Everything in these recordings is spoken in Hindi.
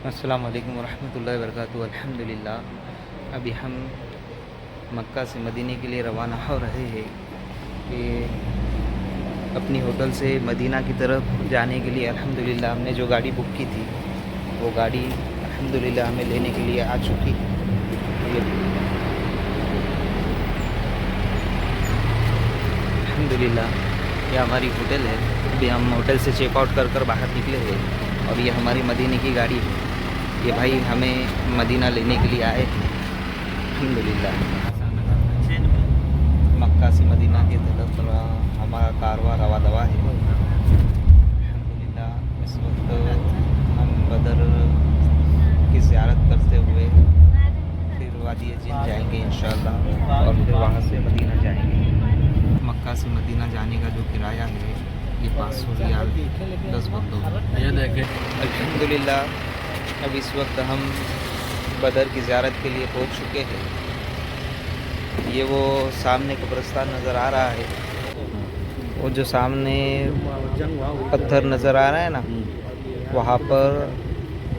अस्सलाम वालेकुम वरहमतुल्लाहि वबरकातुहू। अल्हम्दुलिल्लाह, अभी हम मक्का से मदीने के लिए रवाना हो रहे हैं कि अपनी होटल से मदीना की तरफ जाने के लिए अल्हम्दुलिल्लाह हमने जो गाड़ी बुक की थी वो गाड़ी अल्हम्दुलिल्लाह हमें लेने के लिए आ चुकी है। अल्हम्दुलिल्लाह ये हमारी होटल है। अभी हम होटल से चेकआउट कर कर बाहर निकले हैं और ये हमारी मदीने की गाड़ी है। ये भाई हमें मदीना लेने के लिए आए थे। अल्हम्दुलिल्लाह मक्का से मदीना की तरफ हमारा कारवां रवा दवा है। अल्हम्दुलिल्लाह इस वक्त हम बदर की ज़ियारत करते हुए फिर वादी जिन जाएंगे इंशाअल्लाह और फिर वहाँ से मदीना जाएंगे। मक्का से मदीना जाने का जो किराया है ये 500 रियाल 10 बंदों। अल्हम्दुलिल्लाह अब इस वक्त हम बदर की ज़ियारत के लिए पहुंच चुके हैं। ये वो सामने कब्रिस्तान नज़र आ रहा है, वो जो सामने पत्थर नज़र आ रहा है ना, वहाँ पर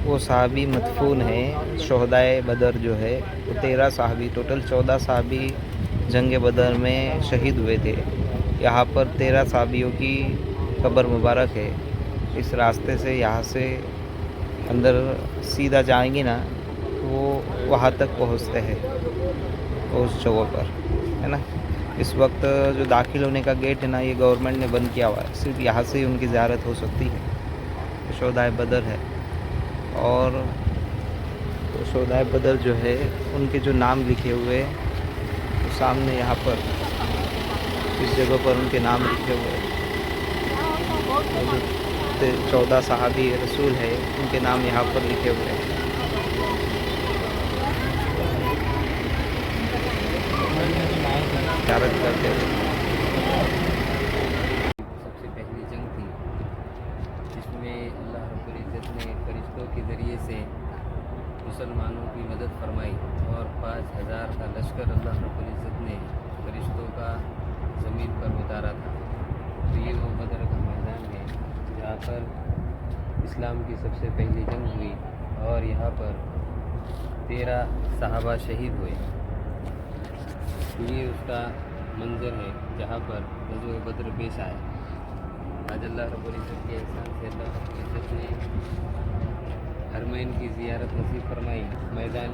वो सहाबी मदफून है। शोहदाए बदर जो है वो 13 सहाबी, टोटल 14 सहाबी जंग बदर में शहीद हुए थे। यहाँ पर 13 सहाबियों की कब्र मुबारक है। इस रास्ते से यहाँ से अंदर सीधा जाएंगे ना तो वो वहाँ तक पहुँचते हैं उस जगह पर, है ना। इस वक्त जो दाखिल होने का गेट है ना, ये गवर्नमेंट ने बंद किया हुआ है। सिर्फ यहाँ से ही उनकी ज़ियारत हो सकती है। शोहदाए बदर है और शोहदाए बदर जो है उनके जो नाम लिखे हुए तो सामने यहाँ पर इस जगह पर उनके नाम लिखे हुए हैं। जो 14 सहाबी रसूल है उनके नाम यहाँ पर लिखे हुए हैं। ज़ियारत करते हुए सबसे पहली जंग थी जिसमें अल्लाह रब्बुल इज़्ज़त ने फरिश्तों के ज़रिए से मुसलमानों की मदद फरमाई और 5000 का लश्कर अल्लाह रब्बुल इज़्ज़त ने फरिश्तों का ज़मीन पर उतारा था। तो ये वो बदर का मैदान है जहाँ पर इस्लाम की सबसे पहली जंग हुई और यहाँ पर 13 सहाबा शहीद हुए। ये उसका मंज़र है जहाँ पर ग़ज़वे बद्र पेश आया। आज अल्लाह रब्बुल इज़्ज़त के एहसान से अल्लाह रब्बुल इज़्ज़त ने हरमैन की ज़ियारत नसीब फरमाई। मैदान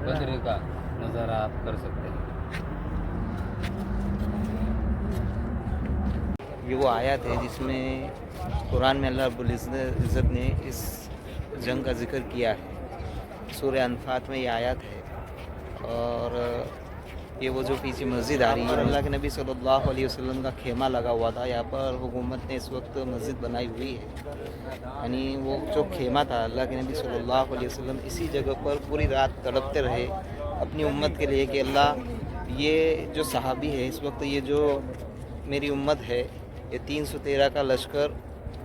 बद्र का नज़ारा आप कर सकते हैं। ये वो आयत है जिसमें कुरान में अल्लाह रब्बुल इज़्ज़त ने इस जंग का ज़िक्र किया है। सूरह अनफाल में ये आयत है। और ये वो जो पीछे मस्जिद आ रही है, अल्लाह के नबी सल्लल्लाहु अलैहि वसल्लम का खेमा लगा हुआ था। यहाँ पर हुकूमत ने इस वक्त मस्जिद बनाई हुई है। यानी वो जो खेमा था, अल्लाह के नबी सल्लल्लाहु अलैहि वसल्लम इसी जगह पर पूरी रात तड़पते रहे अपनी उम्मत के लिए कि अल्लाह ये जो सहाबी है इस वक्त, ये जो मेरी उम्मत है, ये 313 का लश्कर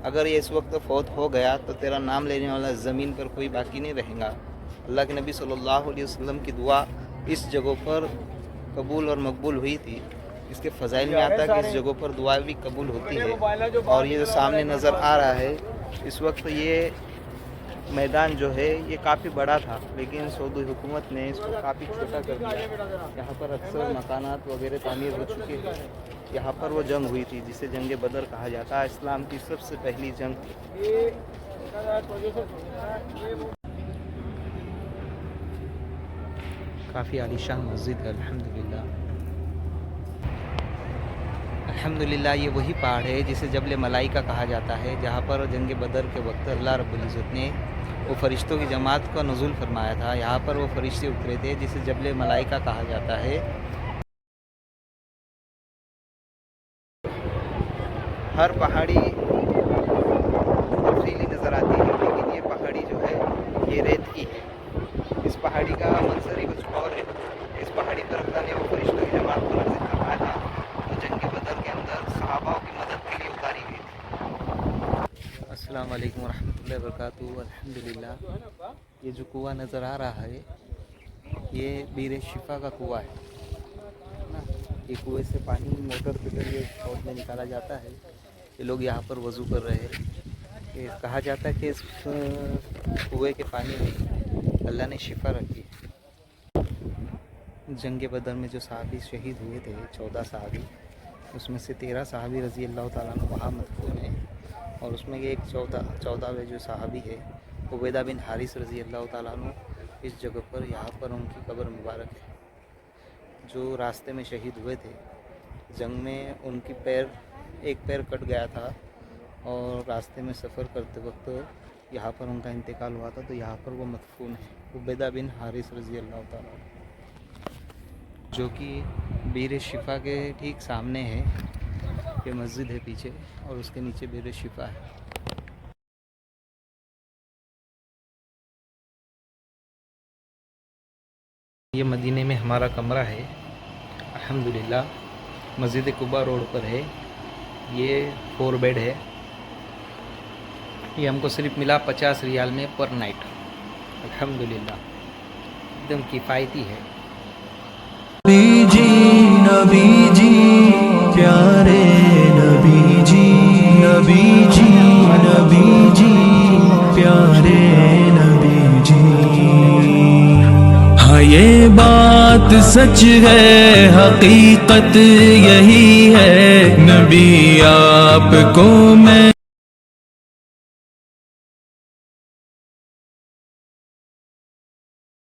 अगर ये इस वक्त फौत हो गया तो तेरा नाम लेने वाला ज़मीन पर कोई बाकी नहीं रहेगा। अल्लाह के नबी सल्लल्लाहु अलैहि वसल्लम की दुआ इस जगह पर कबूल और मकबूल हुई थी। इसके फ़ज़ाइल में आता है कि इस जगह पर दुआ भी कबूल होती है। और ये जो सामने नज़र आ रहा है इस वक्त, ये मैदान जो है ये काफ़ी बड़ा था, लेकिन सऊदी हुकूमत ने इसको काफ़ी छोटा कर दिया। यहाँ पर अक्सर मकानात वगैरह तामीर हो चुके हैं। यहाँ पर वो जंग हुई थी जिसे जंग बदर कहा जाता है। इस्लाम की सबसे पहली जंग थी। काफ़ी आलीशान मस्जिद है। अल्हम्दुलिल्लाह अल्हम्दुलिल्लाह ये वही पहाड़ है जिसे जबल मलाइका कहा जाता है, जहाँ पर जंग बदर के वक्त अल्लाह रब्बुल इज़्ज़त ने वो फरिश्तों की जमात का नुज़ूल फरमाया था। यहाँ पर वो फरिश्ते उतरे थे जिसे जबल मलाइका कहा जाता है। हर पहाड़ी बर्फीली नज़र आती है, लेकिन ये पहाड़ी जो है ये रेत की है। इस पहाड़ी का मंजर ही कुछ और है। इस पहाड़ी पर अल्लाह ने वो फरिश्तों की जमात को नाज़िल फरमाया था तो जंग बदर के अंदर सहाबाओं की मदद के लिए उतारी गई थी। अस्सलाम वालेकुम वरहमतुल्लाहि वबरकातुहू। अल्हम्दुलिल्लाह ये जो कुआं नज़र आ रहा है ये बीर शिफा का कुआं है ना। ये कुएं से पानी मोटर के जरिए शॉट में निकाला जाता है। ये लोग यहाँ पर वज़ू कर रहे हैं। कि कहा जाता है कि इस कुएं के पानी में अल्लाह ने शिफा रखी है। जंग बदर में जो सहाबी शहीद हुए थे 14 सहाबी, उसमें से 13 सहाबी रज़ी अल्लाह ताला अन्हु वहाँ मदफून हैं, और उसमें एक 14वें जो सहाबी है उबैदा बिन हारिस रज़ी अल्लाह ताला अन्हु, इस जगह पर यहाँ पर उनकी कब्र मुबारक है। जो रास्ते में शहीद हुए थे जंग में, उनकी एक पैर कट गया था और रास्ते में सफ़र करते वक्त यहाँ पर उनका इंतकाल हुआ था, तो यहाँ पर वो मदफून है, उबैदा बिन हारिस रज़ी अल्लाह ताला, जो कि बीर शिफा के ठीक सामने है। ये मस्जिद है पीछे और उसके नीचे बीर शिफा है। ये मदीने में हमारा कमरा है अल्हम्दुलिल्लाह, मस्जिद कुबा रोड पर है। ये 4 बेड है। ये हमको सिर्फ मिला 50 रियाल में पर नाइट। अल्हम्दुलिल्लाह एकदम किफ़ायती है। नबी जी प्यारे नबी जी, नबी जी, नबी जी प्यारे नबी जी। हाँ ये बात सच है, हकीकत यही है, नबी आपको मैं